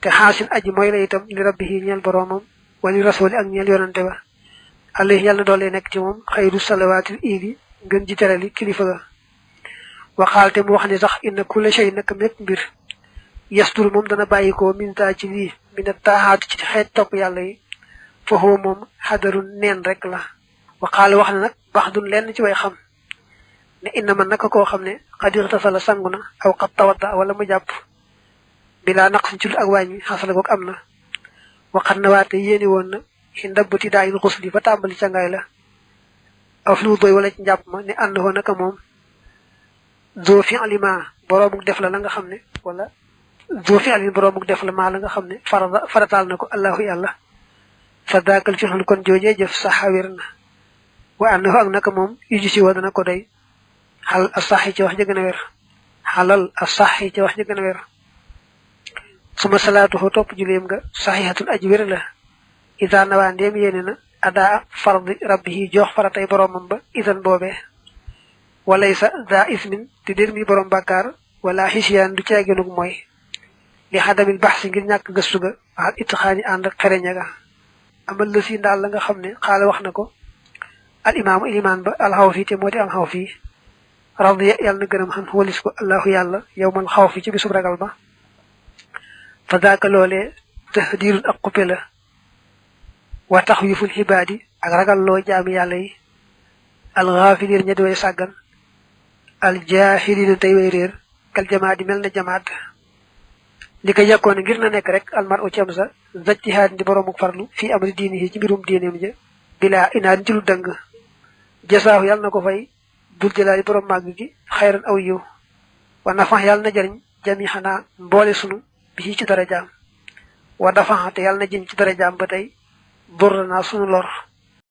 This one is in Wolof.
te xaasin aji mooy la itam li rabbihi ñeel boroomam wali rasuli ak ñeel yonante ba alayhi yàlla doole nekk ci moom xayru salawaatil iidi ngën ji terali kilifa ga waxaal te mu wax ne sax inna kulla shay naka mépp mbir yastur moom dana bàyyikoo minta ci lii mina taaxaatu ci xeet topp yàlla yi foofu moom xadarun neen rek la waxaal wax ne nag bax dun lenn ci way xam ne inna man naka koo xam ne xadir tasala sangu na aw xat tawadda wala mu jàpp bilaa naq si ci ak wàññi xasala goog am na waxat na waate yéeni woon na ci ndabbati daa il xusli ba tàmbali cangaay la aw fi lu doy wala ci njàpp ma ne ànd hoo naka moom zoo fi alima boroomuk def la nga xam ne wala zoo fi alima boroomuk def la maa la nga xam ne farataal na ko allahu yàlla fa daakal fi xul kon joojee jëf saxa wér na wa ànd hoo ak naka moom yuji si woo dana ko doy xal a saxi ci wax ja gën a wér xalal a saxi ci wax ja gën a wér suma salaatuhu topp juleem nga saxihatun aji wér la ida nawaa ndeem yéene na adaa fardi rabbihi jox faratay boromam ba idan boobee walaysa daa ismin te dér mi borom bàkkaar wala xisiyaan du ceegenug mooy li xadamil bax si ngir ñàkk gëstu ga waxal itixaani ànd ak xereña ga amal la si ndaal la nga xam ne xaala wax na ko al imaamu ilimaan ba alxaw fi te moo di am xaw fii radiya yàlla na gërëm xam walis ko allahu yàlla yow mal xaw fi ci bisub ragal ba fa daaka loolee tahdirun ak xuppe la wa taxwiful xibaadi ak ragal loo jaami yàlla yi alxaafiliin ña di way sàggan aljaahiliina tey way réer kal jamaadi mel na jamaat li ko yàkkoon ngir na nekk rek almar u cam sa zaccihaad di boroomu farlu fii amri diini yi ci mbirum diineem ja bilaa inaad ci lu dëng jasaahu yàlla na ko fay dul jëlaali borom màgg gi xayran aw yiw wa nafax yàlla na jëriñ jami xanaa mboole sunu bi ci darajaam wa dafaxate yàlla na jëm ci darajaam ba tey dur naa sunu lor